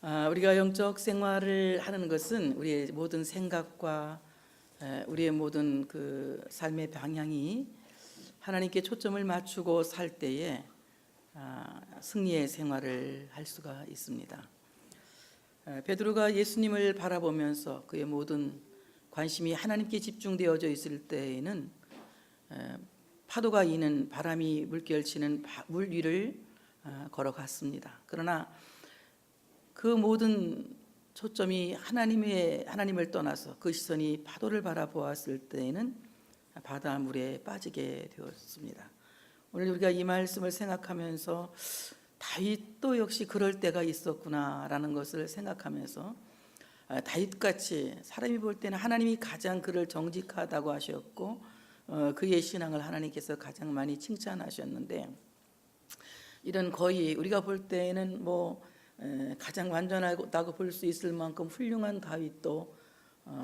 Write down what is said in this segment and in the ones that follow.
우리가 영적 생활을 하는 것은 우리의 모든 생각과 우리의 모든 그 삶의 방향이 하나님께 초점을 맞추고 살 때에 승리의 생활을 할 수가 있습니다. 베드로가 예수님을 바라보면서 그의 모든 관심이 하나님께 집중되어져 있을 때에는 파도가 이는 바람이 물결치는 물 위를 걸어갔습니다. 그러나 그 모든 초점이 하나님을 떠나서 그 시선이 파도를 바라보았을 때에는 바닷물에 빠지게 되었습니다. 오늘 우리가 이 말씀을 생각하면서 다윗도 역시 그럴 때가 있었구나라는 것을 생각하면서 다윗같이 사람이 볼 때는 하나님이 가장 그를 정직하다고 하셨고 그의 신앙을 하나님께서 가장 많이 칭찬하셨는데, 이런 거의 우리가 볼 때는 가장 완전하다고 볼 수 있을 만큼 훌륭한 다윗도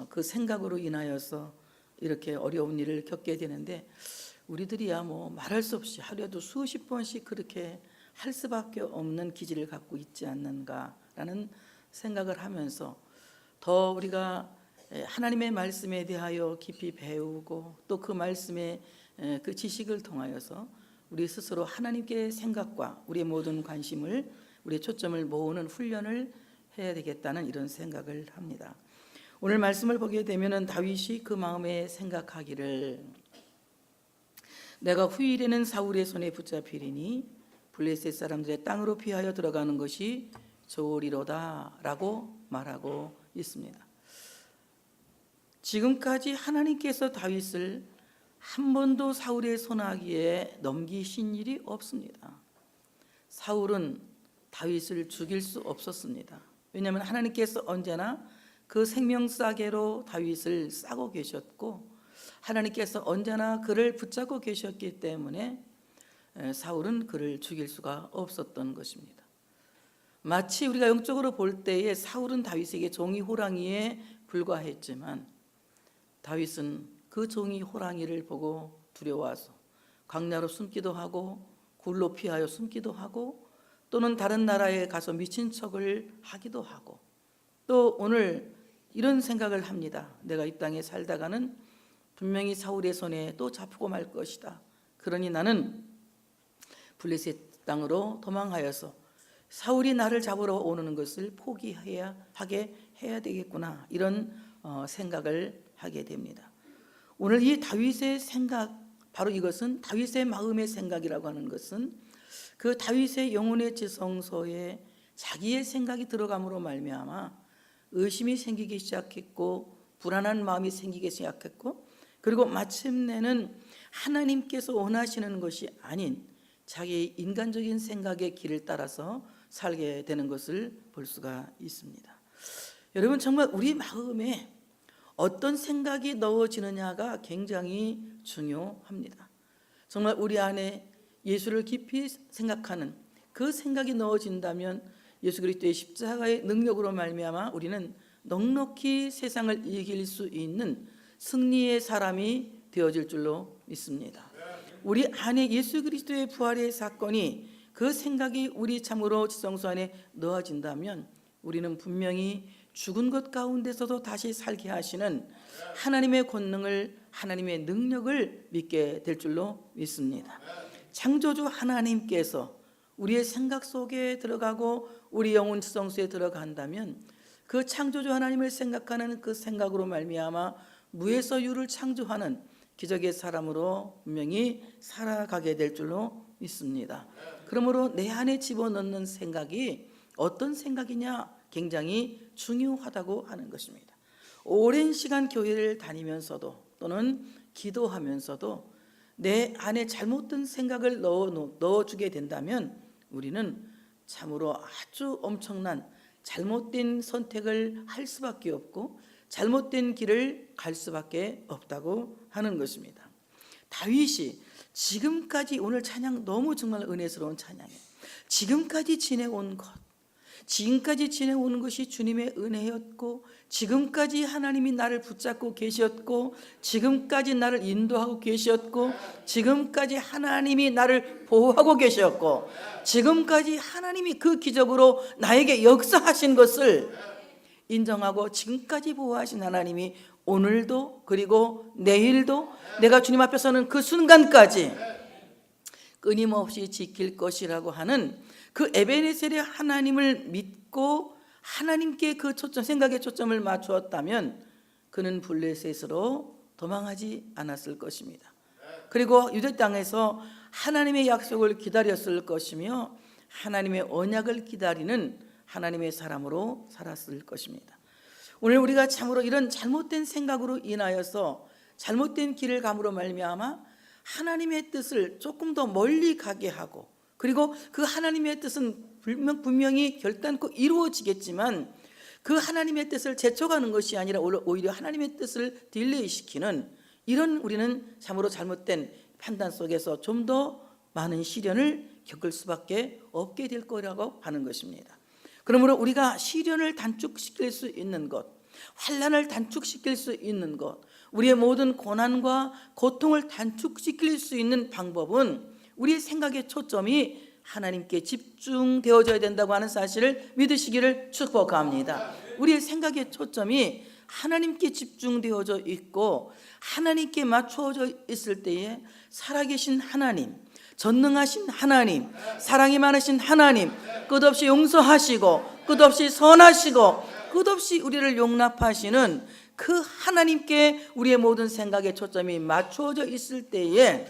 그 생각으로 인하여서 이렇게 어려운 일을 겪게 되는데, 우리들이야 말할 수 없이 하루에도 수십 번씩 그렇게 할 수밖에 없는 기질을 갖고 있지 않는가라는 생각을 하면서 더 우리가 하나님의 말씀에 대하여 깊이 배우고 또 그 말씀의 그 지식을 통하여서 우리 스스로 하나님께 생각과 우리의 모든 관심을, 우리의 초점을 모으는 훈련을 해야 되겠다는 이런 생각을 합니다. 오늘 말씀을 보게 되면은 다윗이 그 마음에 생각하기를, 내가 후일에는 사울의 손에 붙잡히리니 블레셋 사람들의 땅으로 피하여 들어가는 것이 좋으리로다 라고 말하고 있습니다. 지금까지 하나님께서 다윗을 한 번도 사울의 손아귀에 넘기신 일이 없습니다. 사울은 다윗을 죽일 수 없었습니다. 왜냐하면 하나님께서 언제나 그 생명싸개로 다윗을 싸고 계셨고 하나님께서 언제나 그를 붙잡고 계셨기 때문에 사울은 그를 죽일 수가 없었던 것입니다. 마치 우리가 영적으로 볼 때에 사울은 다윗에게 종이 호랑이에 불과했지만 다윗은 그 종이 호랑이를 보고 두려워서 광야로 숨기도 하고 굴로 피하여 숨기도 하고 또는 다른 나라에 가서 미친 척을 하기도 하고, 또 오늘 이런 생각을 합니다. 내가 이 땅에 살다가는 분명히 사울의 손에 또 잡히고 말 것이다. 그러니 나는 블레셋 땅으로 도망하여서 사울이 나를 잡으러 오는 것을 포기하게 해야 되겠구나, 이런 생각을 하게 됩니다. 오늘 이 다윗의 생각, 바로 이것은 다윗의 마음의 생각이라고 하는 것은 그 다윗의 영혼의 지성소에 자기의 생각이 들어감으로 말미암아 의심이 생기기 시작했고 불안한 마음이 생기기 시작했고, 그리고 마침내는 하나님께서 원하시는 것이 아닌 자기 인간적인 생각의 길을 따라서 살게 되는 것을 볼 수가 있습니다. 여러분, 정말 우리 마음에 어떤 생각이 넣어지느냐가 굉장히 중요합니다. 정말 우리 안에 예수를 깊이 생각하는 그 생각이 넣어진다면 예수 그리스도의 십자가의 능력으로 말미암아 우리는 넉넉히 세상을 이길 수 있는 승리의 사람이 되어질 줄로 믿습니다. 우리 안에 예수 그리스도의 부활의 사건이, 그 생각이 우리 참으로 지성소 안에 넣어진다면 우리는 분명히 죽은 것 가운데서도 다시 살게 하시는 하나님의 권능을, 하나님의 능력을 믿게 될 줄로 믿습니다. 창조주 하나님께서 우리의 생각 속에 들어가고 우리 영혼 지성소에 들어간다면 그 창조주 하나님을 생각하는 그 생각으로 말미암아 무에서 유를 창조하는 기적의 사람으로 분명히 살아가게 될 줄로 믿습니다. 그러므로 내 안에 집어넣는 생각이 어떤 생각이냐, 굉장히 중요하다고 하는 것입니다. 오랜 시간 교회를 다니면서도 또는 기도하면서도 내 안에 잘못된 생각을 넣어주게 된다면 우리는 참으로 아주 엄청난 잘못된 선택을 할 수밖에 없고 잘못된 길을 갈 수밖에 없다고 하는 것입니다. 다윗이 지금까지, 오늘 찬양 너무 정말 은혜스러운 찬양이에요. 지금까지 지내온 것, 지금까지 지내오는 것이 주님의 은혜였고, 지금까지 하나님이 나를 붙잡고 계셨고, 지금까지 나를 인도하고 계셨고, 지금까지 하나님이 나를 보호하고 계셨고, 지금까지 하나님이 그 기적으로 나에게 역사하신 것을 인정하고, 지금까지 보호하신 하나님이 오늘도 그리고 내일도 내가 주님 앞에 서는 그 순간까지 끊임없이 지킬 것이라고 하는 그 에베네셀의 하나님을 믿고 하나님께 그 초점, 생각의 초점을 맞추었다면 그는 블레셋으로 도망하지 않았을 것입니다. 그리고 유대 땅에서 하나님의 약속을 기다렸을 것이며 하나님의 언약을 기다리는 하나님의 사람으로 살았을 것입니다. 오늘 우리가 참으로 이런 잘못된 생각으로 인하여서 잘못된 길을 감으로 말미암아 하나님의 뜻을 조금 더 멀리 가게 하고, 그리고 그 하나님의 뜻은 분명히 결단코 이루어지겠지만 그 하나님의 뜻을 제쳐가는 것이 아니라 오히려 하나님의 뜻을 딜레이시키는 이런 우리는 참으로 잘못된 판단 속에서 좀 더 많은 시련을 겪을 수밖에 없게 될 거라고 하는 것입니다. 그러므로 우리가 시련을 단축시킬 수 있는 것, 환난을 단축시킬 수 있는 것, 우리의 모든 고난과 고통을 단축시킬 수 있는 방법은 우리의 생각의 초점이 하나님께 집중되어져야 된다고 하는 사실을 믿으시기를 축복합니다. 우리의 생각의 초점이 하나님께 집중되어져 있고 하나님께 맞추어져 있을 때에 살아계신 하나님, 전능하신 하나님, 사랑이 많으신 하나님, 끝없이 용서하시고 끝없이 선하시고 끝없이 우리를 용납하시는 그 하나님께 우리의 모든 생각의 초점이 맞추어져 있을 때에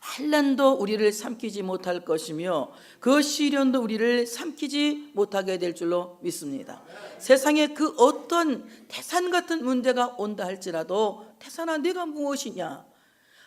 환난도 우리를 삼키지 못할 것이며 그 시련도 우리를 삼키지 못하게 될 줄로 믿습니다. 세상에 그 어떤 태산 같은 문제가 온다 할지라도, 태산아 네가 무엇이냐,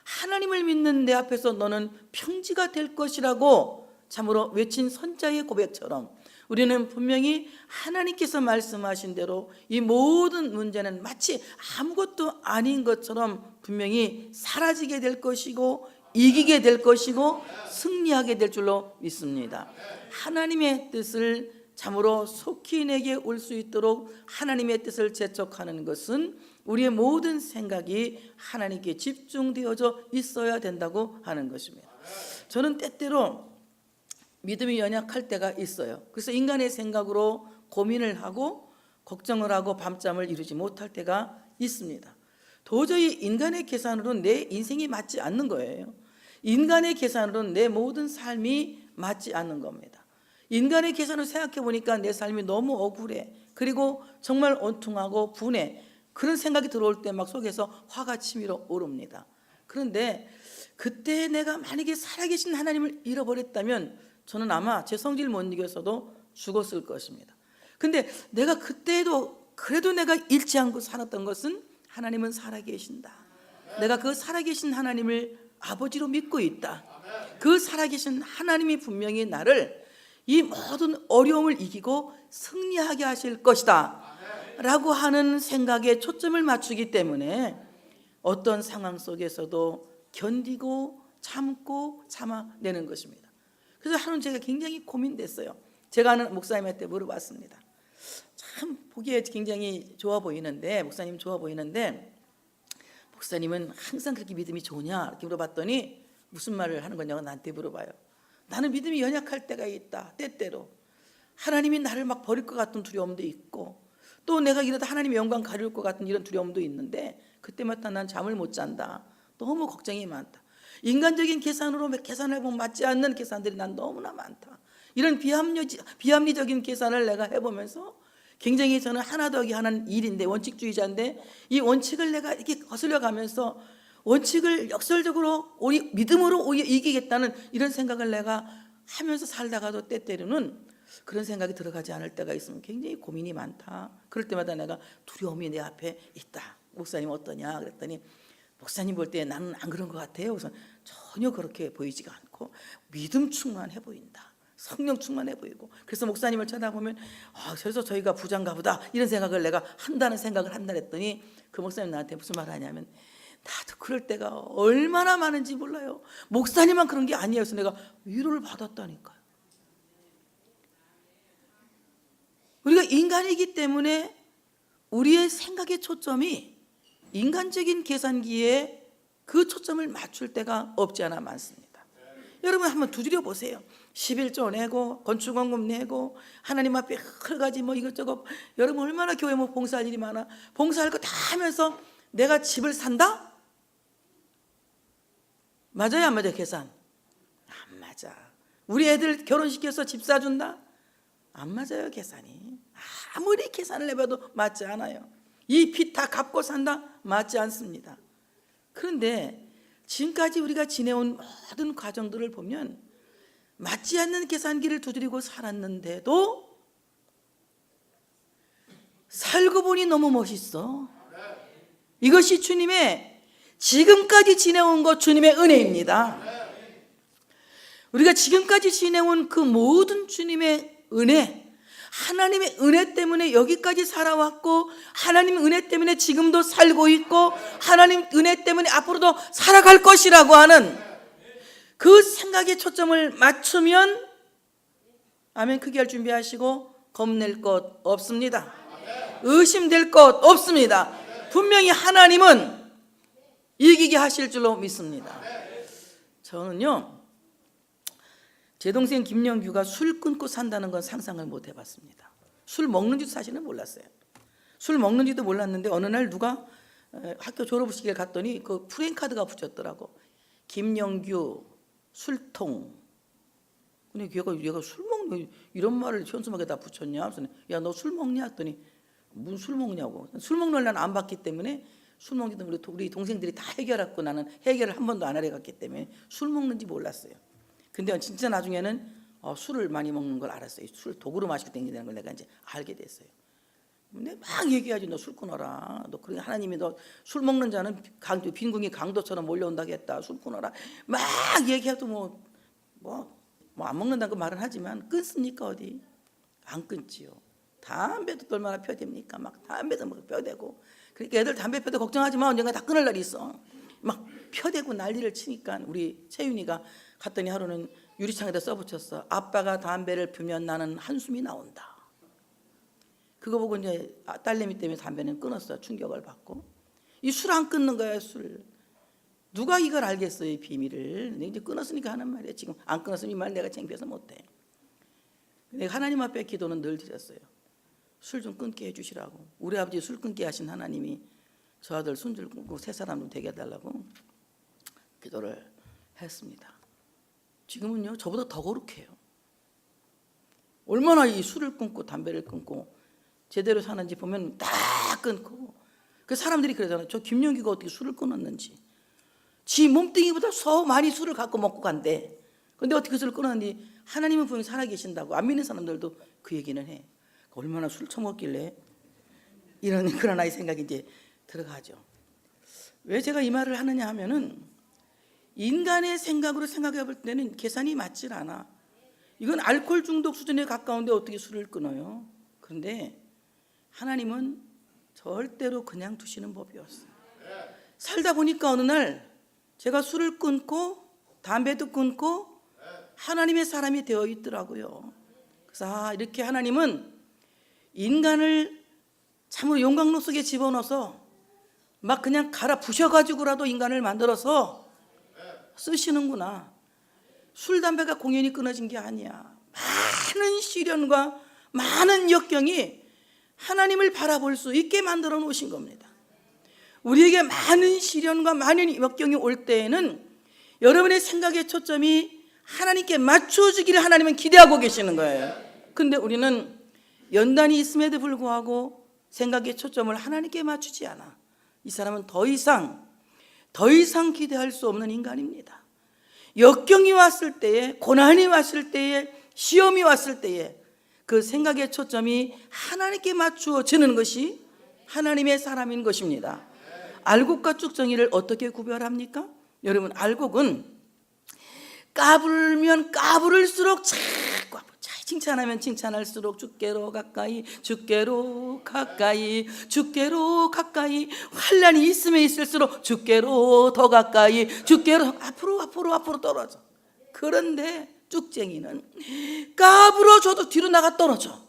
하나님을 믿는 내 앞에서 너는 평지가 될 것이라고 참으로 외친 선자의 고백처럼 우리는 분명히 하나님께서 말씀하신 대로 이 모든 문제는 마치 아무것도 아닌 것처럼 분명히 사라지게 될 것이고 이기게 될 것이고 승리하게 될 줄로 믿습니다. 하나님의 뜻을 참으로 속히 내게 올 수 있도록 하나님의 뜻을 재촉하는 것은 우리의 모든 생각이 하나님께 집중되어져 있어야 된다고 하는 것입니다. 저는 때때로 믿음이 연약할 때가 있어요. 그래서 인간의 생각으로 고민을 하고 걱정을 하고 밤잠을 이루지 못할 때가 있습니다. 도저히 인간의 계산으로는 내 인생이 맞지 않는 거예요. 인간의 계산으로는 내 모든 삶이 맞지 않는 겁니다. 인간의 계산을 생각해 보니까 내 삶이 너무 억울해, 그리고 정말 온통하고 분해, 그런 생각이 들어올 때 막 속에서 화가 치밀어 오릅니다. 그런데 그때 내가 만약에 살아계신 하나님을 잃어버렸다면 저는 아마 제 성질 못 이겨서도 죽었을 것입니다. 근데 내가 그때도 그래도 내가 잃지 않고 살았던 것은 하나님은 살아계신다, 내가 그 살아계신 하나님을 아버지로 믿고 있다, 그 살아계신 하나님이 분명히 나를 이 모든 어려움을 이기고 승리하게 하실 것이다 라고 하는 생각에 초점을 맞추기 때문에 어떤 상황 속에서도 견디고 참고 참아내는 것입니다. 그래서 하루는 제가 굉장히 고민됐어요. 제가 아는 목사님한테 물어봤습니다. 참 보기에 굉장히 좋아 보이는데, 목사님 좋아 보이는데 목사님은 항상 그렇게 믿음이 좋냐 이렇게 물어봤더니 무슨 말을 하는 거냐고 나한테 물어봐요. 나는 믿음이 연약할 때가 있다. 때때로 하나님이 나를 막 버릴 것 같은 두려움도 있고, 또 내가 이러다 하나님의 영광 가릴 것 같은 이런 두려움도 있는데 그때마다 난 잠을 못 잔다. 너무 걱정이 많다. 인간적인 계산으로 계산을 해보면 맞지 않는 계산들이 난 너무나 많다. 이런 비합리적인 계산을 내가 해보면서 굉장히 저는 하나 더하기 하나는 일인데, 원칙주의자인데 이 원칙을 내가 이렇게 거슬려 가면서 원칙을 역설적으로 믿음으로 오히려 이기겠다는 이런 생각을 내가 하면서 살다가도 때때로는 그런 생각이 들어가지 않을 때가 있으면 굉장히 고민이 많다. 그럴 때마다 내가 두려움이 내 앞에 있다. 목사님 어떠냐 그랬더니 목사님 볼 때 나는 안 그런 것 같아요. 그래서 전혀 그렇게 보이지가 않고 믿음 충만해 보인다, 성령 충만해 보이고, 그래서 목사님을 쳐다보면 그래서 저희가 부자인가 보다 이런 생각을 내가 한다는 생각을 한다 했더니 그 목사님 나한테 무슨 말을 하냐면 나도 그럴 때가 얼마나 많은지 몰라요. 목사님만 그런 게 아니에요. 그래서 내가 위로를 받았다니까요. 인간이기 때문에 우리의 생각의 초점이 인간적인 계산기에 그 초점을 맞출 때가 없지 않아 많습니다. 여러분 한번 두드려 보세요. 11조 내고 건축원금 내고 하나님 앞에 여러 가지 뭐 이것저것, 여러분 얼마나 교회 뭐 봉사할 일이 많아. 봉사할 거 다 하면서 내가 집을 산다? 맞아요 안 맞아요? 계산 안 맞아. 우리 애들 결혼시켜서 집 사준다? 안 맞아요 계산이. 아무리 계산을 해봐도 맞지 않아요. 이 빚 다 갚고 산다? 맞지 않습니다. 그런데 지금까지 우리가 지내온 모든 과정들을 보면 맞지 않는 계산기를 두드리고 살았는데도 살고 보니 너무 멋있어. 이것이 주님의 지금까지 지내온 것, 주님의 은혜입니다. 우리가 지금까지 지내온 그 모든 주님의 은혜, 하나님의 은혜 때문에 여기까지 살아왔고, 하나님의 은혜 때문에 지금도 살고 있고, 하나님 은혜 때문에 앞으로도 살아갈 것이라고 하는 그 생각에 초점을 맞추면, 아멘 크게 할 준비하시고, 겁낼 것 없습니다. 의심될 것 없습니다. 분명히 하나님은 이기게 하실 줄로 믿습니다. 저는요, 제 동생 김영규가 술 끊고 산다는 건 상상을 못 해봤습니다. 술 먹는지도 사실은 몰랐어요. 술 먹는지도 몰랐는데 어느 날 누가 학교 졸업식에 갔더니 그 프랜카드가 붙였더라고. 김영규 술통. 근데 얘가 술 먹는 이런 말을 현수막에 다 붙였냐? 그래서 야 너 술 먹냐? 했더니 무슨 술 먹냐고. 술 먹는 날 안 봤기 때문에 술 먹는 우리 동생들이 다 해결했고 나는 해결을 한 번도 안 하려 갔기 때문에 술 먹는지 몰랐어요. 근데 진짜 나중에는 술을 많이 먹는 걸 알았어요. 술 독으로 마시고 댕기는 걸 내가 이제 알게 됐어요. 근데 막 얘기하지. 너 술 끊어라. 너 그러니 하나님이 너 술 먹는 자는 빈궁이 강도처럼 몰려온다겠다. 술 끊어라. 막 얘기해도 뭐 안 먹는다는 그 말은 하지만 끊습니까 어디? 안 끊지요. 담배도 얼마나 펴댑니까? 막 담배도 막 펴대고. 그러니까 애들 담배 펴도 걱정하지 마. 언젠가 다 끊을 날이 있어. 막 펴대고 난리를 치니까 우리 채윤이가 갔더니 하루는 유리창에다 써붙였어. 아빠가 담배를 피우면 나는 한숨이 나온다. 그거 보고 이제 딸내미 때문에 담배는 끊었어. 충격을 받고. 이 술 안 끊는 거야 술. 누가 이걸 알겠어요 이 비밀을. 근데 이제 끊었으니까 하는 말이야. 지금 안 끊었으면 이 말 내가 창피해서 못해. 내가 하나님 앞에 기도는 늘 드렸어요. 술 좀 끊게 해주시라고. 우리 아버지 술 끊게 하신 하나님이 저 아들 손질 끊고 새 사람 좀 되게 해달라고 기도를 했습니다. 지금은요 저보다 더 거룩해요. 얼마나 이 술을 끊고 담배를 끊고 제대로 사는지 보면 다 끊고. 그 사람들이 그러잖아요. 저 김영규가 어떻게 술을 끊었는지. 지 몸뚱이보다 더 많이 술을 갖고 먹고 간대. 근데 어떻게 술을 끊었는지 하나님은 분명히 살아계신다고 안 믿는 사람들도 그 얘기는 해. 얼마나 술 처먹길래 이런 그런 아이 생각이 이제 들어가죠. 왜 제가 이 말을 하느냐 하면은 인간의 생각으로 생각해 볼 때는 계산이 맞질 않아. 이건 알코올 중독 수준에 가까운데 어떻게 술을 끊어요? 그런데 하나님은 절대로 그냥 두시는 법이 없어요. 살다 보니까 어느 날 제가 술을 끊고 담배도 끊고 하나님의 사람이 되어 있더라고요. 그래서 이렇게 하나님은 인간을 참으로 용광로 속에 집어넣어서 막 그냥 갈아 부셔가지고라도 인간을 만들어서 쓰시는구나. 술, 담배가 공연히 끊어진 게 아니야. 많은 시련과 많은 역경이 하나님을 바라볼 수 있게 만들어 놓으신 겁니다. 우리에게 많은 시련과 많은 역경이 올 때에는 여러분의 생각의 초점이 하나님께 맞춰주기를 하나님은 기대하고 계시는 거예요. 근데 우리는 연단이 있음에도 불구하고 생각의 초점을 하나님께 맞추지 않아. 이 사람은 더 이상 기대할 수 없는 인간입니다. 역경이 왔을 때에, 고난이 왔을 때에, 시험이 왔을 때에 그 생각의 초점이 하나님께 맞추어지는 것이 하나님의 사람인 것입니다. 알곡과 쭉정이를 어떻게 구별합니까? 여러분, 알곡은 까불면 까불을수록 자꾸 칭찬하면 칭찬할수록 주께로 가까이, 주께로 가까이, 주께로 가까이, 환난이 있으면 있을수록 주께로 더 가까이, 주께로 앞으로 떨어져. 그런데 쭉쟁이는 까불어줘도 뒤로 나가 떨어져.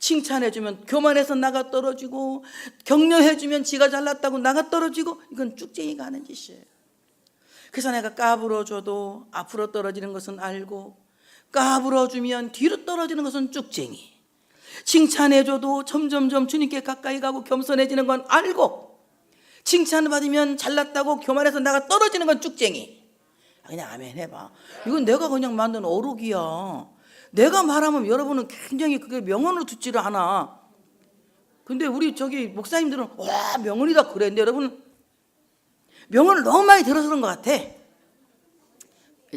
칭찬해주면 교만해서 나가 떨어지고, 격려해주면 지가 잘났다고 나가 떨어지고, 이건 쭉쟁이가 하는 짓이에요. 그래서 내가 까불어줘도 앞으로 떨어지는 것은 알고, 까불어주면 뒤로 떨어지는 것은 쭉쟁이. 칭찬해줘도 점점점 주님께 가까이 가고 겸손해지는 건 알고, 칭찬받으면 잘났다고 교만해서 나가 떨어지는 건 쭉쟁이. 그냥 아멘 해봐. 이건 내가 그냥 만든 어록이야. 내가 말하면 여러분은 굉장히 그게 명언으로 듣지를 않아. 근데 우리 저기 목사님들은 와 명언이다 그랬는데, 여러분 명언을 너무 많이 들어서 그런 것 같아.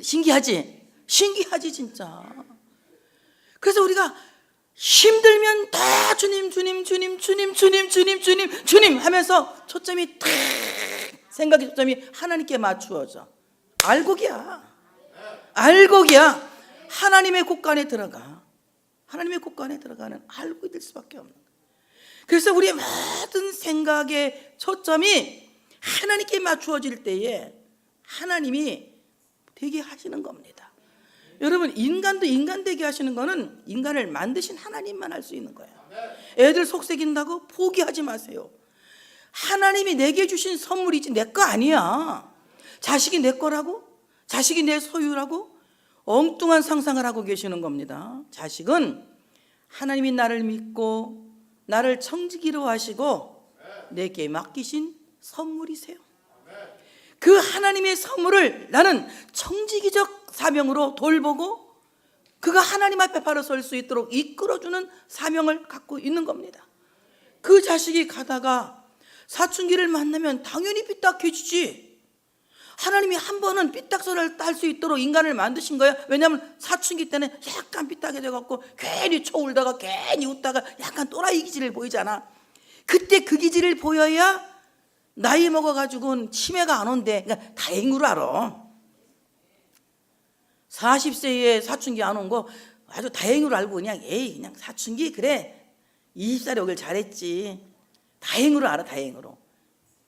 신기하지? 신기하지 진짜. 그래서 우리가 힘들면 다 주님 주님 주님 주님 주님 주님 주님 주님 하면서 초점이 탁, 생각의 초점이 하나님께 맞추어져. 알곡이야. 알곡이야. 하나님의 곳간에 들어가. 하나님의 곳간에 들어가는 알곡이 될 수밖에 없는 거야. 그래서 우리의 모든 생각의 초점이 하나님께 맞추어질 때에 하나님이 되게 하시는 겁니다. 여러분 인간도 인간 되게 하시는 거는 인간을 만드신 하나님만 할 수 있는 거예요. 애들 속삭인다고 포기하지 마세요. 하나님이 내게 주신 선물이지 내 거 아니야. 자식이 내 거라고? 자식이 내 소유라고? 엉뚱한 상상을 하고 계시는 겁니다. 자식은 하나님이 나를 믿고 나를 청지기로 하시고 내게 맡기신 선물이세요. 그 하나님의 선물을 나는 청지기적 사명으로 돌보고 그가 하나님 앞에 바로 설 수 있도록 이끌어주는 사명을 갖고 있는 겁니다. 그 자식이 가다가 사춘기를 만나면 당연히 삐딱해지지. 하나님이 한 번은 삐딱선을 딸 수 있도록 인간을 만드신 거야. 왜냐하면 사춘기 때는 약간 삐딱해져 갖고 괜히 쳐울다가 괜히 웃다가 약간 또라이 기질을 보이잖아. 그때 그 기질을 보여야 나이 먹어가지고는 치매가 안 온대. 그러니까 다행으로 알아. 40세에 사춘기 안 온 거 아주 다행으로 알고 그냥 그냥 사춘기 그래 20살에 오길 잘했지. 다행으로 알아. 다행으로.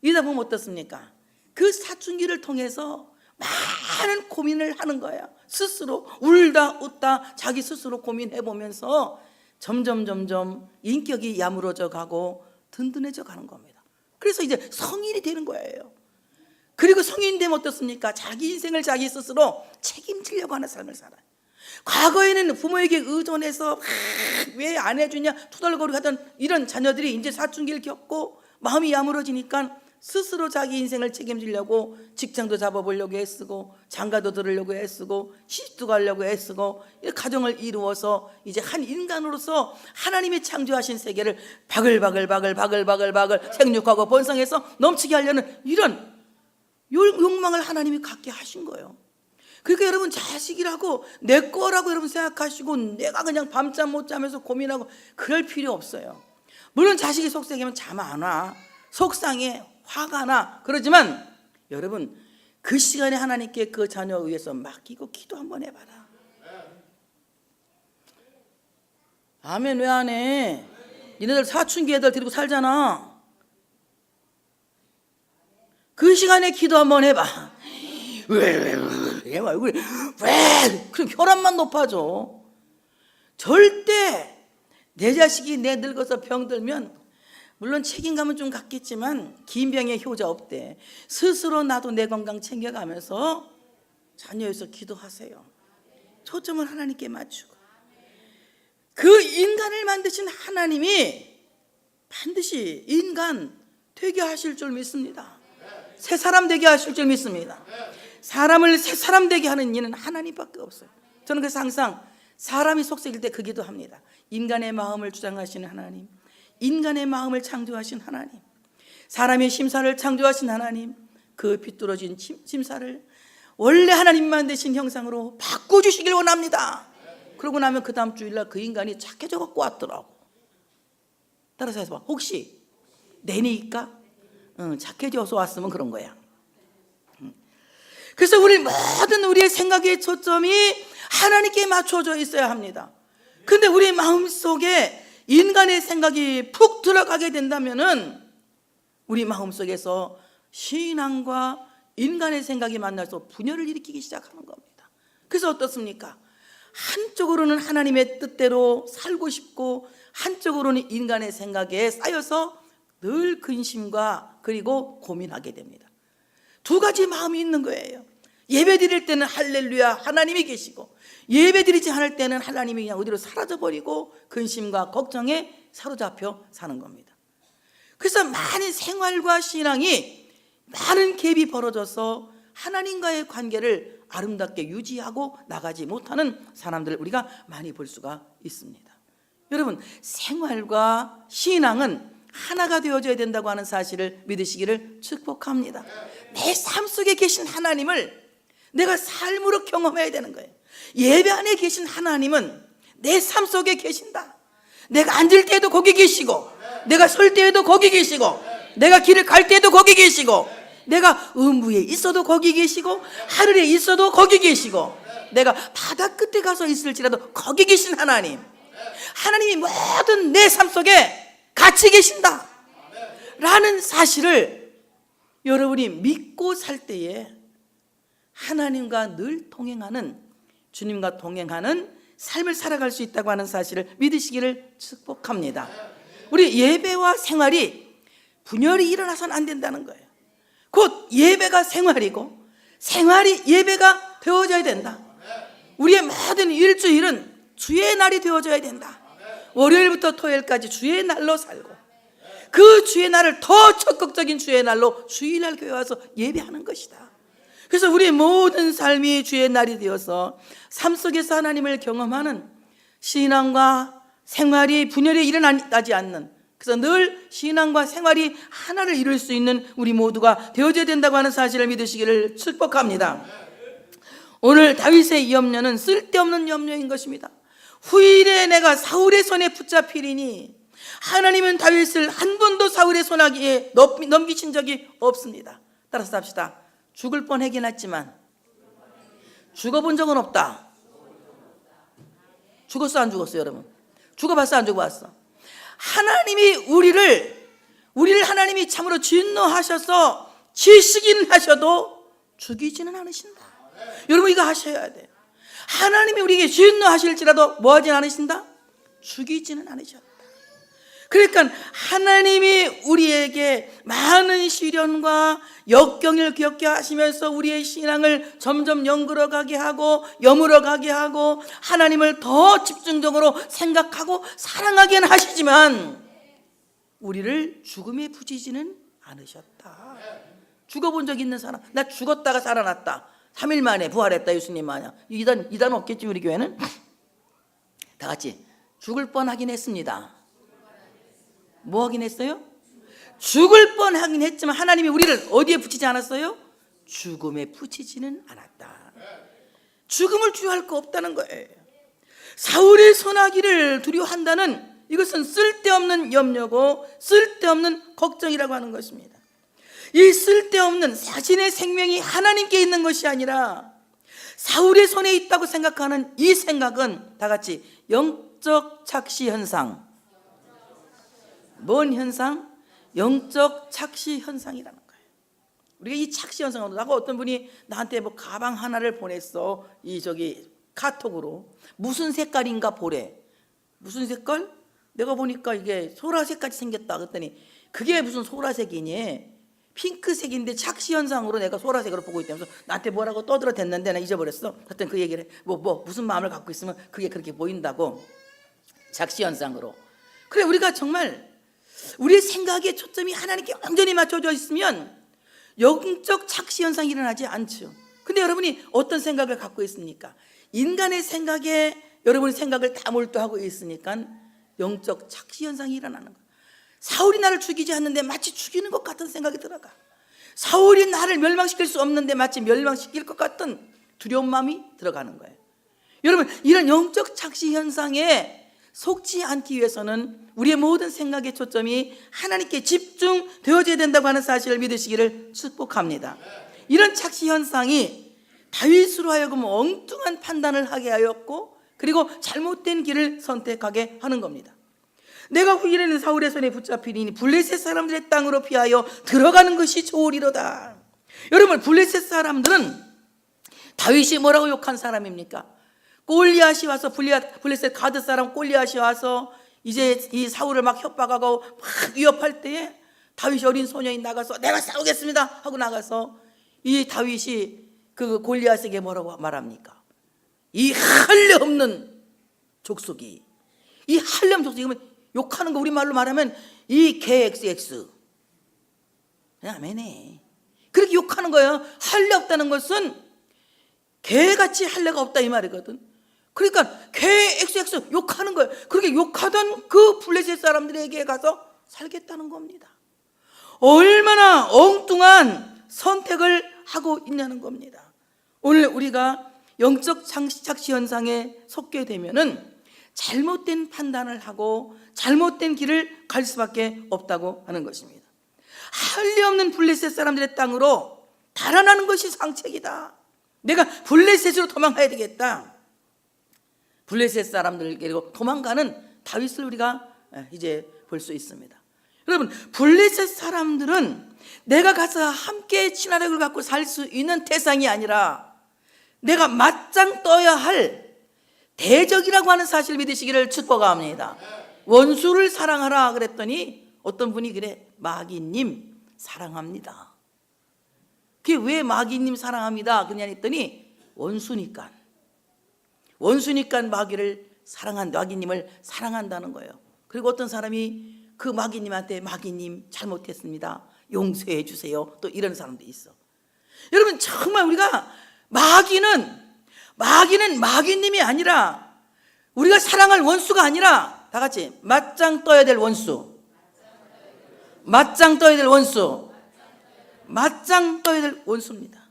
이러다 보면 어떻습니까? 그 사춘기를 통해서 많은 고민을 하는 거예요. 스스로 울다 웃다 자기 스스로 고민해보면서 점점 인격이 야무러져 가고 든든해져 가는 겁니다. 그래서 이제 성인이 되는 거예요. 그리고 성인 되면 어떻습니까? 자기 인생을 자기 스스로 책임지려고 하는 삶을 살아요. 과거에는 부모에게 의존해서 왜 안 해주냐 투덜거리고 하던 이런 자녀들이 이제 사춘기를 겪고 마음이 야무러지니까 스스로 자기 인생을 책임지려고 직장도 잡아보려고 애쓰고 장가도 들으려고 애쓰고 시집도 가려고 애쓰고 가정을 이루어서 이제 한 인간으로서 하나님이 창조하신 세계를 바글바글 생육하고 번성해서 넘치게 하려는 이런 욕망을 하나님이 갖게 하신 거예요. 그러니까 여러분 자식이라고 내 거라고 여러분 생각하시고 내가 그냥 밤잠 못 자면서 고민하고 그럴 필요 없어요. 물론 자식이 속삭이면 잠 안 와. 속상해. 화가 나. 그러지만 여러분 그 시간에 하나님께 그 자녀 위해서 맡기고 기도 한번 해봐라. 아멘. 왜 안 해? 니네들 사춘기 애들 데리고 살잖아. 그 시간에 기도 한번 해봐. 왜 얼굴이 왜 그럼 혈압만 높아져. 절대 내 자식이 내 늙어서 병들면 물론 책임감은 좀 갖겠지만 긴 병에 효자 없대. 스스로 나도 내 건강 챙겨가면서 자녀에서 기도하세요. 초점을 하나님께 맞추고 그 인간을 만드신 하나님이 반드시 인간 되게 하실 줄 믿습니다. 새 사람 되게 하실 줄 믿습니다. 사람을 새 사람 되게 하는 이는 하나님밖에 없어요. 저는 그래서 항상 사람이 속삭일 때 그 기도합니다. 인간의 마음을 주장하시는 하나님, 인간의 마음을 창조하신 하나님, 사람의 심사를 창조하신 하나님, 그 비뚤어진 심사를 원래 하나님 만드신 형상으로 바꿔주시길 원합니다. 그러고 나면 그 다음 주일날 그 인간이 착해져 갖고 왔더라고. 따라서 해서 봐. 혹시 내니까 착해져서 왔으면 그런 거야. 그래서 우리 모든 우리의 생각의 초점이 하나님께 맞춰져 있어야 합니다. 근데 우리 마음속에 인간의 생각이 푹 들어가게 된다면은 우리 마음속에서 신앙과 인간의 생각이 만나서 분열을 일으키기 시작하는 겁니다. 그래서 어떻습니까? 한쪽으로는 하나님의 뜻대로 살고 싶고 한쪽으로는 인간의 생각에 쌓여서 늘 근심과 그리고 고민하게 됩니다. 두 가지 마음이 있는 거예요. 예배 드릴 때는 할렐루야 하나님이 계시고, 예배 드리지 않을 때는 하나님이 그냥 어디로 사라져버리고 근심과 걱정에 사로잡혀 사는 겁니다. 그래서 많은 생활과 신앙이 많은 갭이 벌어져서 하나님과의 관계를 아름답게 유지하고 나가지 못하는 사람들을 우리가 많이 볼 수가 있습니다. 여러분, 생활과 신앙은 하나가 되어져야 된다고 하는 사실을 믿으시기를 축복합니다. 내 삶 속에 계신 하나님을 내가 삶으로 경험해야 되는 거예요. 예배 안에 계신 하나님은 내 삶 속에 계신다. 내가 앉을 때에도 거기 계시고, 내가 설 때에도 거기 계시고, 내가 길을 갈 때에도 거기 계시고, 내가 음부에 있어도 거기 계시고, 하늘에 있어도 거기 계시고, 내가 바다 끝에 가서 있을지라도 거기 계신 하나님, 하나님이 모든 내 삶 속에 같이 계신다 라는 사실을 여러분이 믿고 살 때에 하나님과 늘 동행하는, 주님과 동행하는 삶을 살아갈 수 있다고 하는 사실을 믿으시기를 축복합니다. 우리 예배와 생활이 분열이 일어나서는 안 된다는 거예요. 곧 예배가 생활이고 생활이 예배가 되어져야 된다. 우리의 모든 일주일은 주의 날이 되어져야 된다. 월요일부터 토요일까지 주의 날로 살고, 그 주의 날을 더 적극적인 주의 날로 주일날 교회 와서 예배하는 것이다. 그래서 우리의 모든 삶이 주의 날이 되어서 삶 속에서 하나님을 경험하는 신앙과 생활이 분열이 일어나지 않는, 그래서 늘 신앙과 생활이 하나를 이룰 수 있는 우리 모두가 되어져야 된다고 하는 사실을 믿으시기를 축복합니다. 오늘 다윗의 염려는 쓸데없는 염려인 것입니다. 후일에 내가 사울의 손에 붙잡히리니, 하나님은 다윗을 한 번도 사울의 손아귀에 넘기신 적이 없습니다. 따라서 합시다. 죽을 뻔하긴 했지만 죽어본 적은 없다. 죽었어 안 죽었어요 여러분? 죽어봤어 안 죽어봤어? 하나님이 우리를 하나님이 참으로 진노하셔서 치시긴 하셔도 죽이지는 않으신다. 여러분 이거 하셔야 돼요. 하나님이 우리에게 진노하실지라도 뭐 하진 않으신다? 죽이지는 않으셨다. 그러니까 하나님이 우리에게 많은 시련과 역경을 겪게 하시면서 우리의 신앙을 점점 영그러 가게 하고 여물어 가게 하고 하나님을 더 집중적으로 생각하고 사랑하게는 하시지만 우리를 죽음에 부지지는 않으셨다. 죽어본 적 있는 사람, 나 죽었다가 살아났다, 3일 만에 부활했다 예수님 마냥, 이단 없겠지. 우리 교회는 다 같이 죽을 뻔하긴 했습니다. 뭐 하긴 했어요? 죽을 뻔하긴 했지만 하나님이 우리를 어디에 붙이지 않았어요? 죽음에 붙이지는 않았다. 죽음을 두려워할 거 없다는 거예요. 사울의 손아귀를 두려워한다는, 이것은 쓸데없는 염려고 쓸데없는 걱정이라고 하는 것입니다. 이 쓸데없는 자신의 생명이 하나님께 있는 것이 아니라 사울의 손에 있다고 생각하는 이 생각은 다 같이 영적 착시 현상. 뭔 현상? 영적 착시 현상이라는 거예요. 우리가 이 착시 현상으로, 나가 어떤 분이 나한테 뭐 가방 하나를 보냈어. 카톡으로. 무슨 색깔인가 보래. 무슨 색깔? 내가 보니까 이게 소라색같이 생겼다. 그랬더니 그게 무슨 소라색이니? 핑크색인데 착시 현상으로 내가 소라색으로 보고 있다면서 나한테 뭐라고 떠들어댔는데 나 잊어버렸어. 하여튼 그 얘기를 해. 무슨 마음을 갖고 있으면 그게 그렇게 보인다고. 착시 현상으로. 그래, 우리가 정말 우리의 생각에 초점이 하나님께 완전히 맞춰져 있으면 영적 착시 현상이 일어나지 않죠. 근데 여러분이 어떤 생각을 갖고 있습니까? 인간의 생각에 여러분의 생각을 다 몰두하고 있으니까 영적 착시 현상이 일어나는 거예요. 사울이 나를 죽이지 않는데 마치 죽이는 것 같은 생각이 들어가. 사울이 나를 멸망시킬 수 없는데 마치 멸망시킬 것 같은 두려운 마음이 들어가는 거예요. 여러분, 이런 영적 착시 현상에 속지 않기 위해서는 우리의 모든 생각의 초점이 하나님께 집중되어져야 된다고 하는 사실을 믿으시기를 축복합니다. 이런 착시 현상이 다윗으로 하여금 엉뚱한 판단을 하게 하였고, 그리고 잘못된 길을 선택하게 하는 겁니다. 내가 후일에는 사울의 손에 붙잡히리니 블레셋 사람들의 땅으로 피하여 들어가는 것이 좋으리로다. 여러분, 블레셋 사람들은 다윗이 뭐라고 욕한 사람입니까? 골리앗이 와서, 블레셋 가드 사람 골리앗이 와서 이제 이 사울을 막 협박하고 막 위협할 때에 다윗이 어린 소년이 나가서 내가 싸우겠습니다 하고 나가서 이 다윗이 그 골리앗에게 뭐라고 말합니까? 이 할례 없는 족속이, 이 할례 없는 족속이, 그러면 욕하는 거 우리말로 말하면 이 개 XX. 아멘에. 그렇게 욕하는 거예요. 할례 없다는 것은 개같이 할례가 없다 이 말이거든. 그러니까 개 XX 욕하는 거예요. 그렇게 욕하던 그 블레셋 사람들에게 가서 살겠다는 겁니다. 얼마나 엉뚱한 선택을 하고 있냐는 겁니다. 오늘 우리가 영적 착시 현상에 속게 되면은 잘못된 판단을 하고 잘못된 길을 갈 수밖에 없다고 하는 것입니다. 할례 없는 블레셋 사람들의 땅으로 달아나는 것이 상책이다. 내가 블레셋으로 도망가야 되겠다. 블레셋 사람들에게로 도망가는 다윗을 우리가 이제 볼 수 있습니다. 여러분, 블레셋 사람들은 내가 가서 함께 친화력을 갖고 살 수 있는 대상이 아니라 내가 맞짱 떠야 할 대적이라고 하는 사실을 믿으시기를 축복합니다. 원수를 사랑하라 그랬더니 어떤 분이 그래, 마귀님 사랑합니다. 그게 왜 마귀님 사랑합니다 그러냐 했더니 원수니까 마귀님을 사랑한다는 거예요. 그리고 어떤 사람이 그 마귀님한테 마귀님 잘못했습니다, 용서해 주세요, 또 이런 사람도 있어. 여러분, 정말 우리가 마귀는 마귀님이 아니라, 우리가 사랑할 원수가 아니라, 다 같이 맞짱 떠야 될 원수, 맞짱 떠야 될 원수, 맞짱 떠야 될 원수입니다.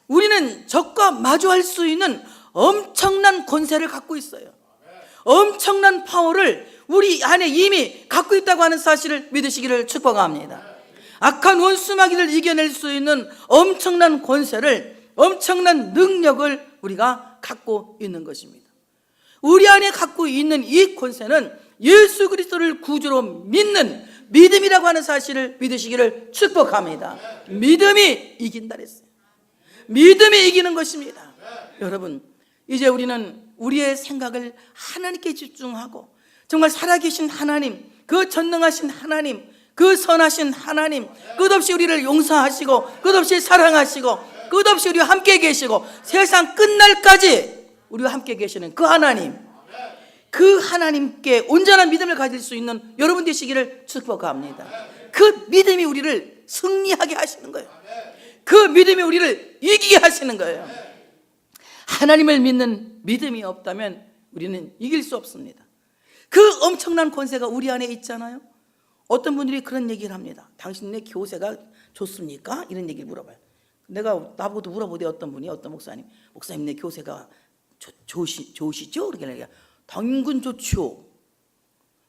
우리는 적과 마주할 수 있는 엄청난 권세를 갖고 있어요. 엄청난 파워를 우리 안에 이미 갖고 있다고 하는 사실을 믿으시기를 축복합니다. 악한 원수 마귀를 이겨낼 수 있는 엄청난 권세를, 엄청난 능력을 우리가 갖고 있는 것입니다. 우리 안에 갖고 있는 이 권세는 예수 그리스도를 구주로 믿는 믿음이라고 하는 사실을 믿으시기를 축복합니다. 믿음이 이긴다 그랬어요. 믿음이 이기는 것입니다. 여러분, 이제 우리는 우리의 생각을 하나님께 집중하고 정말 살아계신 하나님, 그 전능하신 하나님, 그 선하신 하나님, 끝없이 우리를 용서하시고 끝없이 사랑하시고 끝없이 우리와 함께 계시고 세상 끝날까지 우리와 함께 계시는 그 하나님, 그 하나님께 온전한 믿음을 가질 수 있는 여러분 되시기를 축복합니다. 그 믿음이 우리를 승리하게 하시는 거예요. 그 믿음이 우리를 이기게 하시는 거예요. 하나님을 믿는 믿음이 없다면 우리는 이길 수 없습니다. 그 엄청난 권세가 우리 안에 있잖아요. 어떤 분들이 그런 얘기를 합니다. 당신네 교세가 좋습니까? 이런 얘기를 물어봐요. 내가 나보고 물어보대. 어떤 분이, 어떤 목사님 내 교세가 좋으시죠? 그렇게 얘기해요. 당근 좋죠.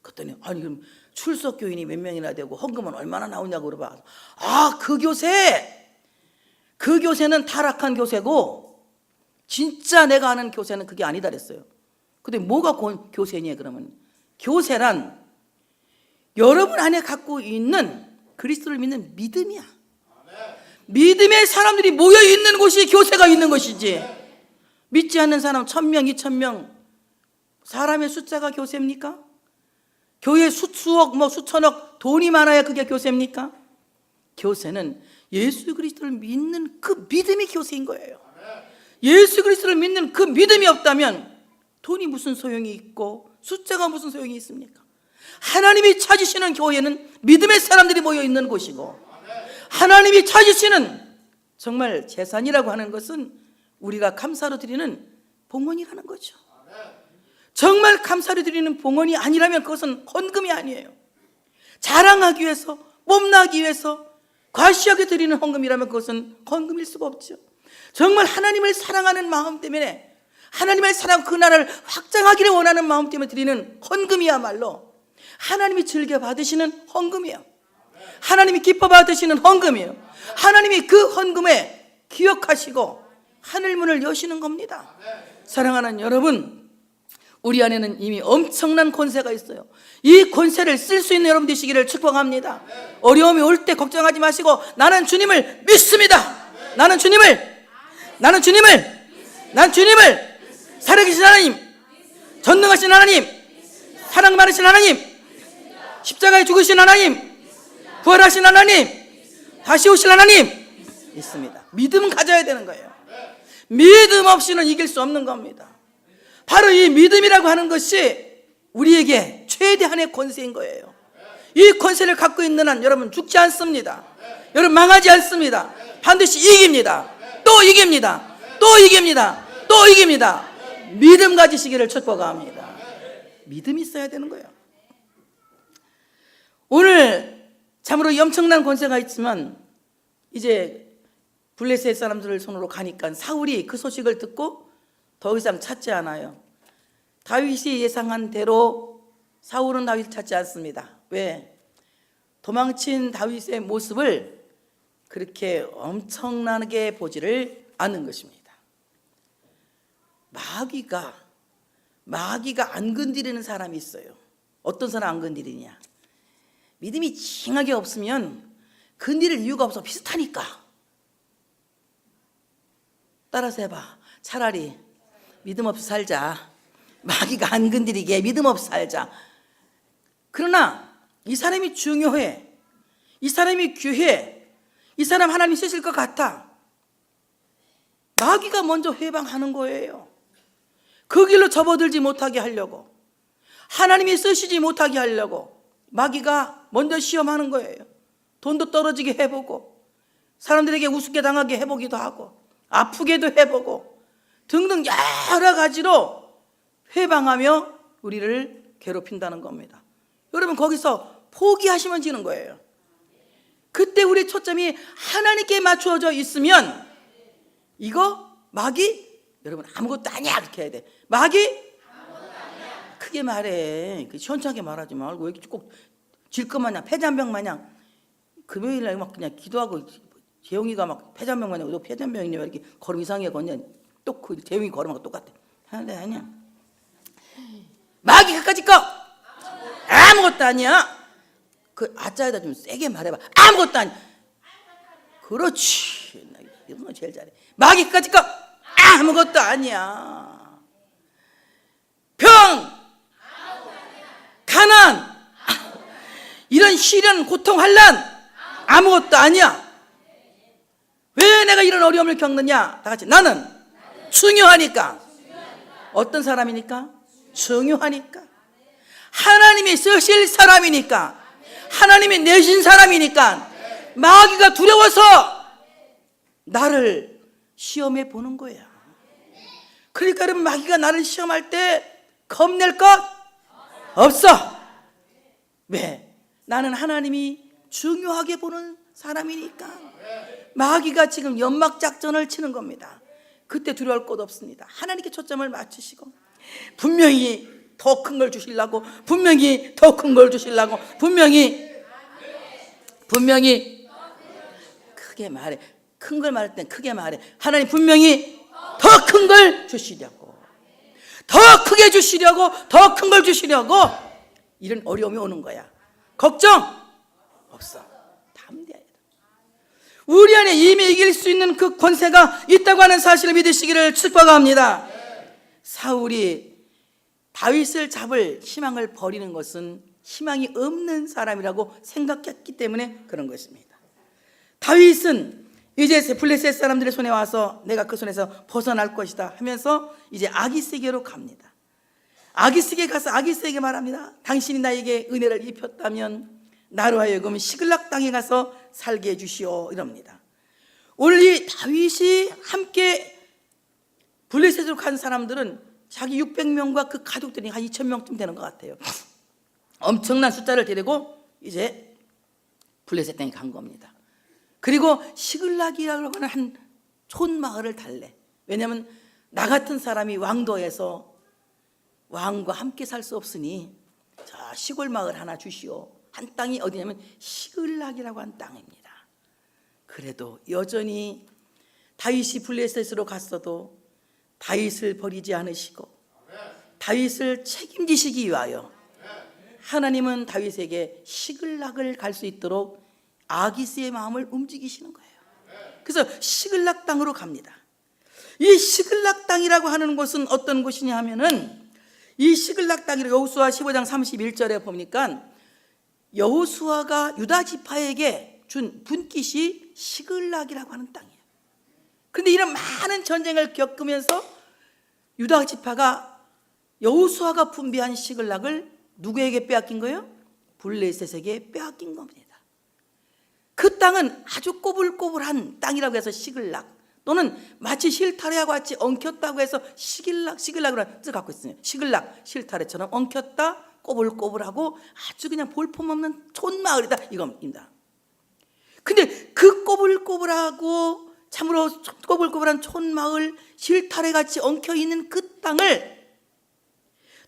그랬더니 아니 그럼 출석 교인이 몇 명이나 되고 헌금은 얼마나 나오냐고 물어봐. 아, 그 교세는 타락한 교세고 진짜 내가 아는 교세는 그게 아니다 그랬어요. 근데 뭐가 교세냐 그러면, 교세란 여러분 안에 갖고 있는 그리스도를 믿는 믿음이야. 믿음의 사람들이 모여 있는 곳이 교세가 있는 것이지, 믿지 않는 사람 1000명, 2000명, 사람의 숫자가 교세입니까? 교회 수억, 수천억 돈이 많아야 그게 교세입니까? 교세는 예수 그리스도를 믿는 그 믿음이 교세인 거예요. 예수 그리스도를 믿는 그 믿음이 없다면 돈이 무슨 소용이 있고 숫자가 무슨 소용이 있습니까? 하나님이 찾으시는 교회는 믿음의 사람들이 모여 있는 곳이고, 하나님이 찾으시는 정말 재산이라고 하는 것은 우리가 감사로 드리는 봉헌이라는 거죠. 정말 감사로 드리는 봉헌이 아니라면 그것은 헌금이 아니에요. 자랑하기 위해서, 뽐나기 위해서 과시하게 드리는 헌금이라면 그것은 헌금일 수가 없죠. 정말 하나님을 사랑하는 마음 때문에, 하나님을 사랑하고 그 나라를 확장하기를 원하는 마음 때문에 드리는 헌금이야말로 하나님이 즐겨 받으시는 헌금이에요. 하나님이 기뻐 받으시는 헌금이에요. 하나님이 그 헌금에 기억하시고 하늘문을 여시는 겁니다. 사랑하는 여러분, 우리 안에는 이미 엄청난 권세가 있어요. 이 권세를 쓸 수 있는 여러분 되시기를 축복합니다. 어려움이 올 때 걱정하지 마시고 나는 주님을 믿습니다. 나는 주님을 살아계신 하나님, 전능하신 하나님, 사랑 많으신 하나님, 십자가에 죽으신 하나님, 부활하신 하나님, 다시 오실 하나님 있습니다. 믿음 가져야 되는 거예요. 믿음 없이는 이길 수 없는 겁니다. 바로 이 믿음이라고 하는 것이 우리에게 최대한의 권세인 거예요. 이 권세를 갖고 있는 한 여러분 죽지 않습니다. 여러분 망하지 않습니다. 반드시 이깁니다. 또 이깁니다. 또 이깁니다. 또 이깁니다. 믿음 가지시기를 축복합니다. 믿음이 있어야 되는 거예요. 오늘 참으로 엄청난 권세가 있지만 이제 블레셋 사람들을 손으로 가니까 사울이 그 소식을 듣고 더 이상 찾지 않아요. 다윗이 예상한 대로 사울은 다윗을 찾지 않습니다. 왜? 도망친 다윗의 모습을 그렇게 엄청나게 보지를 않는 것입니다. 마귀가 안 건드리는 사람이 있어요. 어떤 사람 안 건드리냐? 믿음이 징하게 없으면 건드릴 이유가 없어. 비슷하니까. 따라서 해봐. 차라리 믿음 없이 살자. 마귀가 안 건드리게 믿음 없이 살자. 그러나 이 사람이 중요해. 이 사람이 귀해. 이 사람 하나님 쓰실 것 같아. 마귀가 먼저 회방하는 거예요. 그 길로 접어들지 못하게 하려고, 하나님이 쓰시지 못하게 하려고 마귀가 먼저 시험하는 거예요. 돈도 떨어지게 해보고, 사람들에게 우습게 당하게 해보기도 하고, 아프게도 해보고 등등 여러 가지로 회방하며 우리를 괴롭힌다는 겁니다. 여러분 거기서 포기하시면 지는 거예요. 그때 우리 초점이 하나님께 맞추어져 있으면 이거 마귀 여러분 아무것도 아니야 그렇게 해야 돼. 마귀 크게 말해. 시원찮게 말하지 말고 왜 이렇게 꼭 질것 마냥 폐잔병 마냥 금요일날 막 그냥 기도하고 재용이가 막 폐잔병 마냥 너 폐잔병이냐 왜 이렇게 걸음 이상하게 걷냐 또 그 재용이 걸음하고 똑같아. 아니야. 마귀 그까짓 거 아무것도 아니야. 그 아짜에다 좀 세게 말해봐. 아무것도 아니야. 그렇지. 나 이런 거 제일 잘해. 마귀 그까짓 거 아무것도 아니야. 병, 가난, 이런 시련, 고통, 환난 아무것도 아니야. 왜 내가 이런 어려움을 겪느냐? 다 같이 나는 중요하니까. 어떤 사람이니까? 중요하니까. 하나님이 쓰실 사람이니까. 하나님이 내신 사람이니까. 마귀가 두려워서 나를 시험해 보는 거야. 그러니까 여러분 마귀가 나를 시험할 때 겁낼 것 없어. 왜? 나는 하나님이 중요하게 보는 사람이니까. 마귀가 지금 연막 작전을 치는 겁니다. 그때 두려워할 것 없습니다. 하나님께 초점을 맞추시고 분명히 더 큰 걸 주시려고, 분명히 더 큰 걸 주시려고, 분명히 크게 말해. 큰 걸 말할 땐 크게 말해. 하나님 분명히 더 큰 걸 주시려고, 더 크게 주시려고, 더 큰 걸 주시려고 이런 어려움이 오는 거야. 걱정 없어. 담대해야 돼. 우리 안에 이미 이길 수 있는 그 권세가 있다고 하는 사실을 믿으시기를 축복합니다. 사울이 다윗을 잡을 희망을 버리는 것은 희망이 없는 사람이라고 생각했기 때문에 그런 것입니다. 다윗은 이제 블레셋 사람들의 손에 와서 내가 그 손에서 벗어날 것이다 하면서 이제 아기스에게로 갑니다. 아기스에게 가서 아기스에게 말합니다. 당신이 나에게 은혜를 입혔다면 나로 하여금 시글락 땅에 가서 살게 해주시오 이럽니다. 오늘 이 다윗이 함께 블레셋으로 간 사람들은 자기 600명과 그 가족들이 한 2000명쯤 되는 것 같아요. 엄청난 숫자를 데리고 이제 블레셋 땅에 간 겁니다. 그리고 시글락이라고 하는 한 촌마을을 달래. 왜냐하면 나 같은 사람이 왕도에서 왕과 함께 살 수 없으니 저 시골 마을 하나 주시오. 한 땅이 어디냐면 시글락이라고 한 땅입니다. 그래도 여전히 다윗이 블레셋으로 갔어도 다윗을 버리지 않으시고 다윗을 책임지시기 위하여 하나님은 다윗에게 시글락을 갈 수 있도록 아기스의 마음을 움직이시는 거예요. 그래서 시글락 땅으로 갑니다. 이 시글락 땅이라고 하는 곳은 어떤 곳이냐 하면은 이 시글락 땅이 여호수아 15장 31절에 보니까 여호수아가 유다 지파에게 준 분깃이 시글락이라고 하는 땅이에요. 그런데 이런 많은 전쟁을 겪으면서 유다 지파가 여호수아가 분배한 시글락을 누구에게 빼앗긴 거예요? 블레셋에게 빼앗긴 겁니다. 그 땅은 아주 꼬불꼬불한 땅이라고 해서 시글락, 또는 마치 실타래와 같이 엉켰다고 해서 시글락이라는 뜻을 갖고 있어요. 시글락, 실타래처럼 엉켰다, 꼬불꼬불하고 아주 그냥 볼품없는 촌마을이다, 이겁니다. 근데 그 꼬불꼬불하고 참으로 꼬불꼬불한 촌마을, 실타래같이 엉켜있는 그 땅을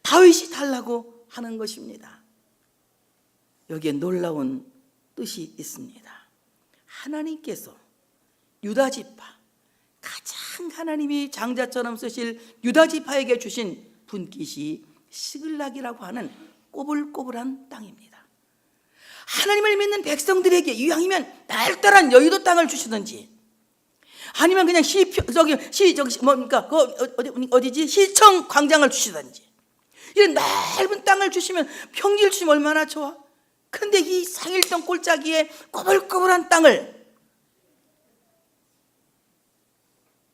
다윗이 달라고 하는 것입니다. 여기에 놀라운 뜻이 있습니다. 하나님께서 유다 지파, 가장 하나님이 장자처럼 쓰실 유다 지파에게 주신 분깃이 시글락이라고 하는 꼬불꼬불한 땅입니다. 하나님을 믿는 백성들에게 이왕이면 날달한 여의도 땅을 주시든지, 아니면 그냥 시청 광장을 주시든지, 이런 넓은 땅을 주시면, 평지를 주시면 얼마나 좋아. 그런데 이 상일동 골짜기에 꼬불꼬불한 땅을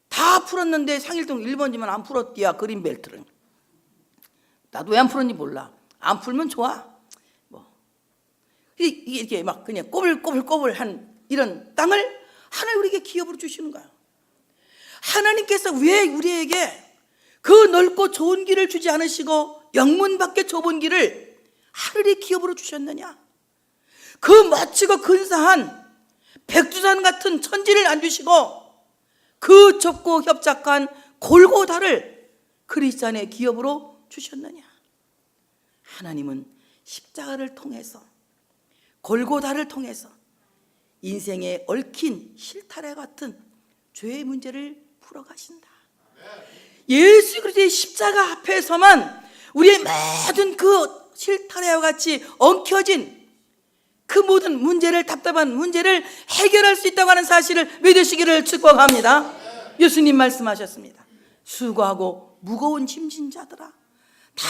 다 풀었는데, 상일동 1번지만 안 풀었디야, 그린벨트를. 나도 왜 안 풀었는지 몰라. 안 풀면 좋아. 이게 이렇게 막 그냥 꼬불꼬불한 이런 땅을 하나님 우리에게 기업으로 주시는 거야. 하나님께서 왜 우리에게 그 넓고 좋은 길을 주지 않으시고 영문 밖에 좁은 길을 하늘의 기업으로 주셨느냐? 그 멋지고 근사한 백두산 같은 천지를 안 주시고 그 좁고 협착한 골고다를 그리스도 안에 기업으로 주셨느냐? 하나님은 십자가를 통해서, 골고다를 통해서 인생에 얽힌 실타래 같은 죄의 문제를 풀어가신다. 예수 그리스도의 십자가 앞에서만 우리의 모든 그 실타래와 같이 엉켜진 그 모든 문제를, 답답한 문제를 해결할 수 있다고 하는 사실을 믿으시기를 축복합니다. 예수님 말씀하셨습니다. 수고하고 무거운 짐진 자들아, 다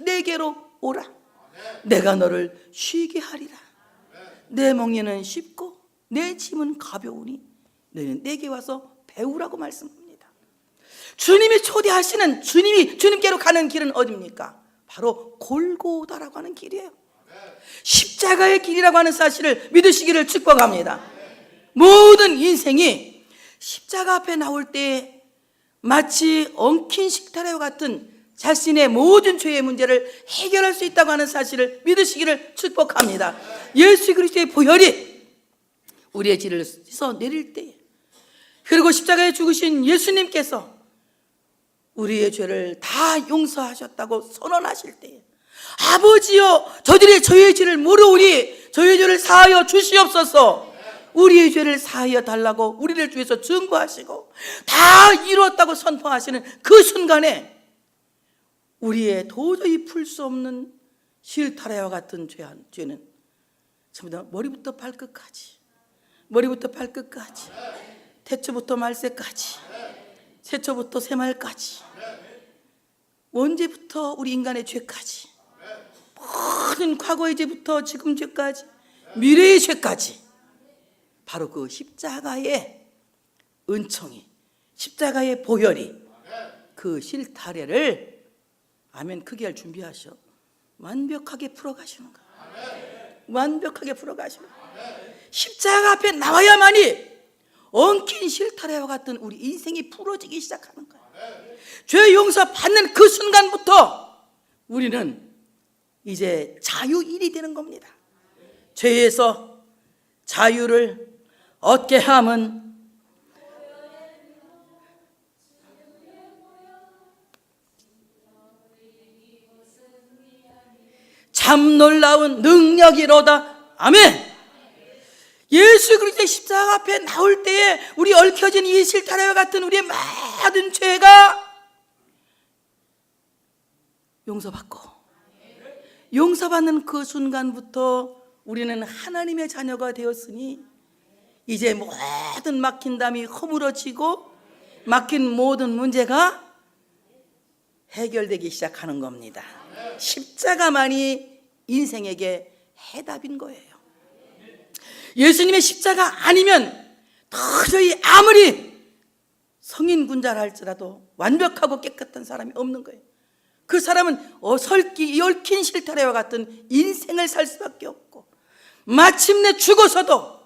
내게로 오라. 내가 너를 쉬게 하리라. 내 멍에는 쉽고 내 짐은 가벼우니 너는 내게 와서 배우라고 말씀합니다. 주님이 초대하시는, 주님께로 가는 길은 어디입니까? 바로 골고다라고 하는 길이에요. 십자가의 길이라고 하는 사실을 믿으시기를 축복합니다. 모든 인생이 십자가 앞에 나올 때 마치 엉킨 실타래와 같은 자신의 모든 죄의 문제를 해결할 수 있다고 하는 사실을 믿으시기를 축복합니다. 예수 그리스도의 보혈이 우리의 죄를 씻어 내릴 때, 그리고 십자가에 죽으신 예수님께서 우리의 죄를 다 용서하셨다고 선언하실 때, 아버지여 저의 죄를 모르오니 저의 죄를 사하여 주시옵소서. 우리의 죄를 사하여 달라고 우리를 주에서 증거하시고 다 이루었다고 선포하시는 그 순간에 우리의 도저히 풀 수 없는 실타래와 같은 죄는 전부 다 머리부터 발끝까지, 태초부터 말세까지, 세초부터 새말까지, 언제부터 우리 인간의 죄까지, 모든 과거의 죄부터 지금 죄까지, 미래의 죄까지, 바로 그 십자가의 은총이, 십자가의 보혈이 그 실타래를, 아멘, 크게 할 준비하셔, 완벽하게 풀어가시는 거야. 완벽하게 풀어가시는 거야. 십자가 앞에 나와야만이 엉킨 실타래와 같은 우리 인생이 풀어지기 시작하는 거야. 죄 용서 받는 그 순간부터 우리는 이제 자유인이 되는 겁니다. 죄에서 자유를 얻게 함은 참 놀라운 능력이로다. 아멘. 예수 그리스도의 십자가 앞에 나올 때에 우리 얽혀진 이 실타래와 같은 우리의 모든 죄가 용서받고, 용서받는 그 순간부터 우리는 하나님의 자녀가 되었으니 이제 모든 막힌 담이 허물어지고 막힌 모든 문제가 해결되기 시작하는 겁니다. 십자가만이 인생에게 해답인 거예요. 예수님의 십자가 아니면 도저히 아무리 성인군자라 할지라도 완벽하고 깨끗한 사람이 없는 거예요. 그 사람은 얽힌 실타래와 같은 인생을 살 수밖에 없고, 마침내 죽어서도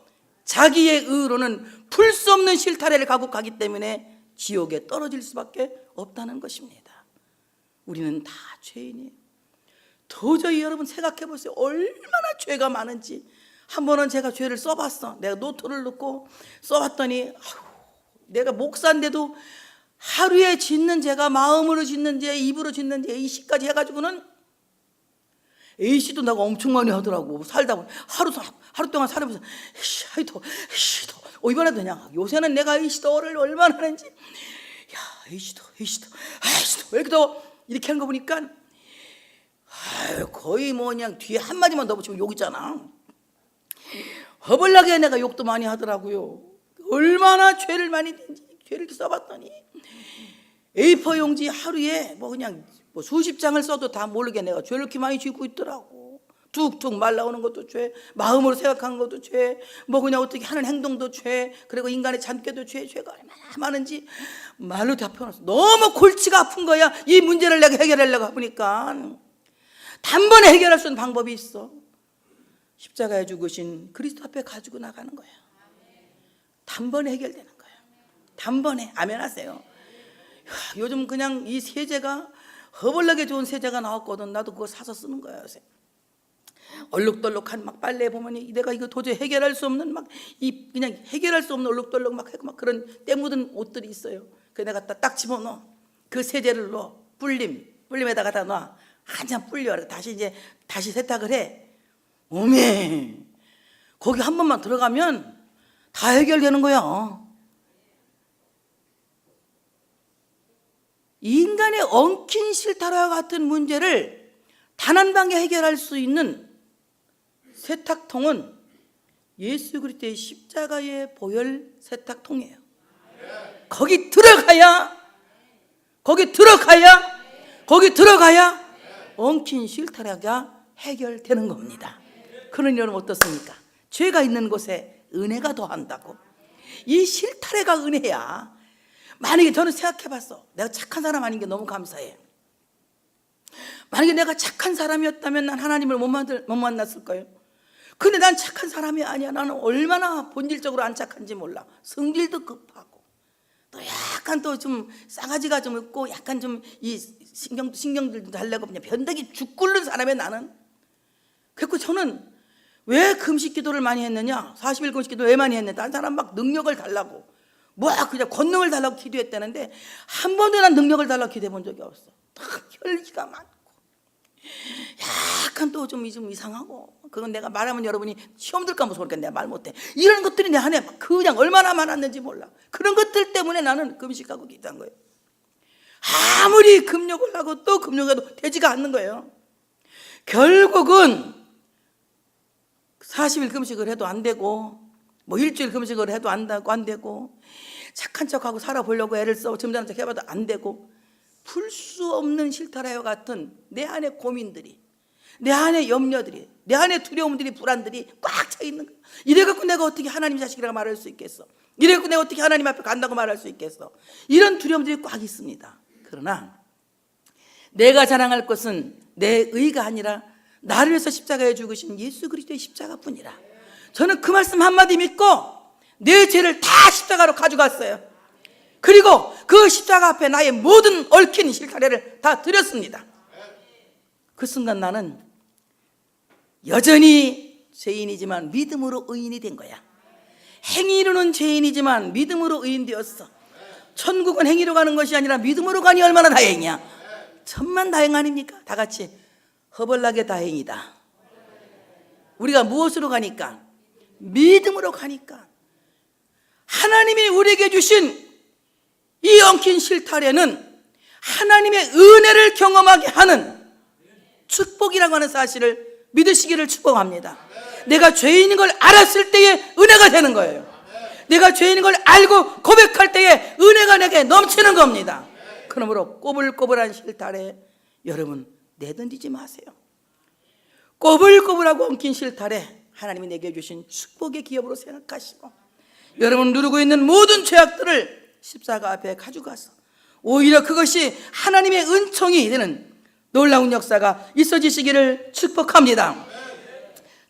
자기의 의로는 풀 수 없는 실타래를 가고 가기 때문에 지옥에 떨어질 수밖에 없다는 것입니다. 우리는 다 죄인이에요. 도저히 여러분 생각해 보세요. 얼마나 죄가 많은지. 한 번은 제가 죄를 써봤어. 내가 노트를 넣고 써봤더니 내가 목사인데도 하루에 짓는 죄가 마음으로 짓는 죄, 입으로 짓는 죄, A씨까지 해가지고는 A씨도 나가 엄청 많이 하더라고. 살다 보면 하루 동안 살아보면서 A씨도 이번에도 그냥 요새는 내가 A씨도를 얼마나 하는지, 야 A씨도 왜 이렇게 더 이렇게 하는 거 보니까 거의 뭐 그냥 뒤에 한마디만 더 붙이면 욕이잖아. 허벌나게 내가 욕도 많이 하더라고요. 얼마나 죄를 많이 죄를 써봤더니 A4 용지 하루에 뭐 그냥 수십 장을 써도 다 모르게 내가 죄를 이렇게 많이 짓고 있더라고. 툭툭 말라오는 것도 죄, 마음으로 생각하는 것도 죄, 뭐 그냥 어떻게 하는 행동도 죄, 그리고 인간의 잔꾀도 죄가 얼마나 많은지 말로 다 표현했어. 너무 골치가 아픈 거야. 이 문제를 내가 해결하려고 보니까 단번에 해결할 수 있는 방법이 있어. 십자가에 죽으신 그리스도 앞에 가지고 나가는 거야. 단번에 해결되는 거야. 단번에. 아멘 하세요. 요즘 그냥 이 세제가 허벌나게 좋은 세제가 나왔거든. 나도 그거 사서 쓰는 거야 요새. 얼룩덜룩한 막 빨래 보면 내가 이거 도저히 해결할 수 없는 막 이 그냥 해결할 수 없는 얼룩덜룩 막 그런 때 묻은 옷들이 있어요. 그 내가 딱 집어넣어. 그 세제를 넣어. 불림에다가 다 놔. 한참 불려. 다시 세탁을 해. 오메, 거기 한 번만 들어가면 다 해결되는 거야. 인간의 엉킨 실타래와 같은 문제를 단 한 방에 해결할 수 있는 세탁통은 예수 그리스도의 십자가의 보혈 세탁통이에요. 거기 들어가야 엉킨 실타래가 해결되는 겁니다. 그러니 여러분 어떻습니까? 죄가 있는 곳에 은혜가 더한다고. 이 실타래가 은혜야. 만약에 저는 생각해봤어. 내가 착한 사람 아닌 게 너무 감사해. 만약에 내가 착한 사람이었다면 난 하나님을 못 만났을 거예요. 근데 난 착한 사람이 아니야. 나는 얼마나 본질적으로 안 착한지 몰라. 성질도 급하고 또 약간 또 좀 싸가지가 좀 있고 약간 좀 이 신경들도 달래고 그냥 변덕이 죽 끓는 사람이야 나는. 그래서 저는 왜 금식 기도를 많이 했느냐? 40일 금식 기도 왜 많이 했느냐? 다른 사람 막 능력을 달라고 그냥 권능을 달라고 기도했다는데 한 번도 난 능력을 달라고 기도해 본 적이 없어. 다 혈기가 많고 약간 또 좀 이상하고, 그건 내가 말하면 여러분이 시험 들까 무서우니까 내가 말 못해. 이런 것들이 내 안에 그냥 얼마나 많았는지 몰라. 그런 것들 때문에 나는 금식하고 기도한 거예요. 아무리 금욕을 하고 또 금욕해도 되지가 않는 거예요. 결국은 40일 금식을 해도 안 되고 뭐 일주일 금식을 해도 안 되고 착한 척하고 살아보려고 애를 써 점잖은 척 해봐도 안 되고, 풀 수 없는 실타래와 같은 내 안의 고민들이, 내 안의 염려들이, 내 안의 두려움들이, 불안들이 꽉 차 있는 거야. 이래갖고 내가 어떻게 하나님 자식이라고 말할 수 있겠어? 이래갖고 내가 어떻게 하나님 앞에 간다고 말할 수 있겠어? 이런 두려움들이 꽉 있습니다. 그러나 내가 자랑할 것은 내 의가 아니라 나를 위해서 십자가에 죽으신 예수 그리스도의 십자가뿐이라. 저는 그 말씀 한마디 믿고 내 죄를 다 십자가로 가져갔어요. 그리고 그 십자가 앞에 나의 모든 얽힌 실타래를 다 드렸습니다. 그 순간 나는 여전히 죄인이지만 믿음으로 의인이 된 거야. 행위로는 죄인이지만 믿음으로 의인 되었어. 천국은 행위로 가는 것이 아니라 믿음으로 가니 얼마나 다행이야. 천만 다행 아닙니까? 다 같이 허벌나게 다행이다. 우리가 무엇으로 가니까? 믿음으로 가니까. 하나님이 우리에게 주신 이 엉킨 실타래는 하나님의 은혜를 경험하게 하는 축복이라고 하는 사실을 믿으시기를 축복합니다. 내가 죄인인 걸 알았을 때에 은혜가 되는 거예요. 내가 죄인인 걸 알고 고백할 때에 은혜가 내게 넘치는 겁니다. 그러므로 꼬불꼬불한 실타래 여러분 내던지지 마세요. 꼬불꼬불하고 엉킨 실타래 하나님이 내게 주신 축복의 기업으로 생각하시고 여러분 누르고 있는 모든 죄악들을 십자가 앞에 가져가서 오히려 그것이 하나님의 은총이 되는 놀라운 역사가 있어지시기를 축복합니다.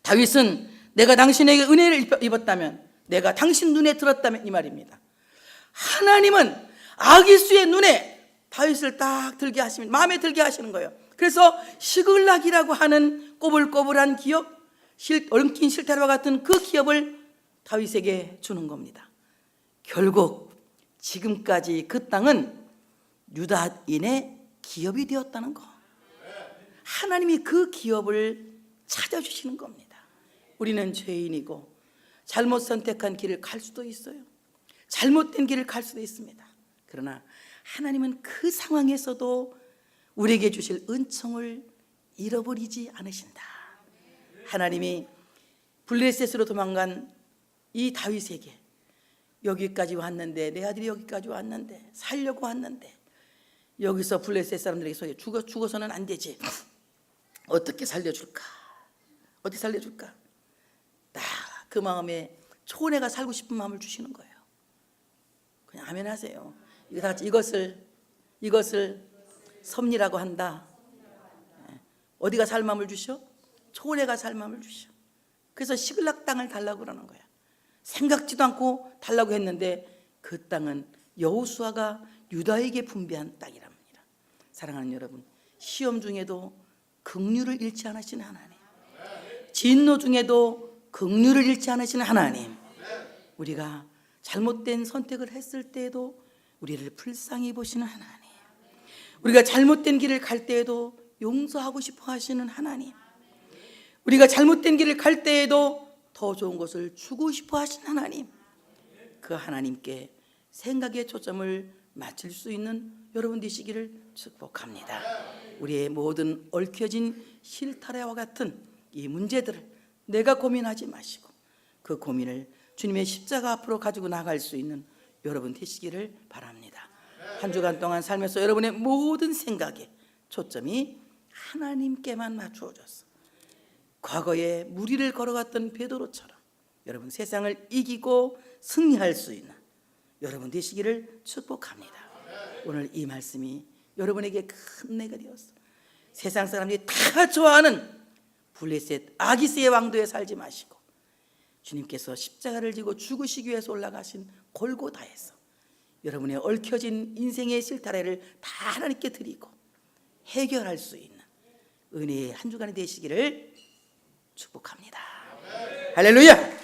다윗은 내가 당신에게 은혜를 입었다면, 내가 당신 눈에 들었다면 이 말입니다. 하나님은 아기수의 눈에 다윗을 딱 들게 하시면 마음에 들게 하시는 거예요. 그래서 시글락이라고 하는 꼬불꼬불한 기업, 엉킨 실타래와 같은 그 기업을 다윗에게 주는 겁니다. 결국 지금까지 그 땅은 유다인의 기업이 되었다는 거. 하나님이 그 기업을 찾아주시는 겁니다. 우리는 죄인이고 잘못 선택한 길을 갈 수도 있어요. 잘못된 길을 갈 수도 있습니다. 그러나 하나님은 그 상황에서도 우리에게 주실 은총을 잃어버리지 않으신다. 하나님이 블레셋으로 도망간 이 다윗에게 여기까지 왔는데, 내 아들이 여기까지 왔는데, 살려고 왔는데 여기서 블레셋 사람들에게 죽어서는 안 되지. 어떻게 살려줄까? 어떻게 살려줄까? 딱 그 마음에 초내가 살고 싶은 마음을 주시는 거예요. 그냥 아멘 하세요. 이거 다 같이 이것을 섭리라고 한다. 어디가 살 마음을 주셔? 초내가 살 마음을 주셔. 그래서 시글락 땅을 달라고 그러는 거야. 생각지도 않고 달라고 했는데 그 땅은 여호수아가 유다에게 분배한 땅이랍니다. 사랑하는 여러분, 시험 중에도 긍휼을 잃지 않으시는 하나님, 진노 중에도 긍휼을 잃지 않으시는 하나님, 우리가 잘못된 선택을 했을 때에도 우리를 불쌍히 보시는 하나님, 우리가 잘못된 길을 갈 때에도 용서하고 싶어 하시는 하나님, 우리가 잘못된 길을 갈 때에도 더 좋은 것을 주고 싶어 하시는 하나님, 그 하나님께 생각의 초점을 맞출 수 있는 여러분 되시기를 축복합니다. 우리의 모든 얽혀진 실타래와 같은 이 문제들을 내가 고민하지 마시고 그 고민을 주님의 십자가 앞으로 가지고 나갈 수 있는 여러분 되시기를 바랍니다. 한 주간 동안 살면서 여러분의 모든 생각에 초점이 하나님께만 맞추어져서 과거에 무리를 걸어갔던 베드로처럼 여러분 세상을 이기고 승리할 수 있는 여러분 되시기를 축복합니다. 오늘 이 말씀이 여러분에게 큰 은혜가 되었어. 세상 사람들이 다 좋아하는 블레셋 아기스의 왕도에 살지 마시고 주님께서 십자가를 지고 죽으시기 위해서 올라가신 골고다에서 여러분의 얽혀진 인생의 실타래를 다 하나님께 드리고 해결할 수 있는 은혜의 한 주간이 되시기를 축복합니다. 할렐루야.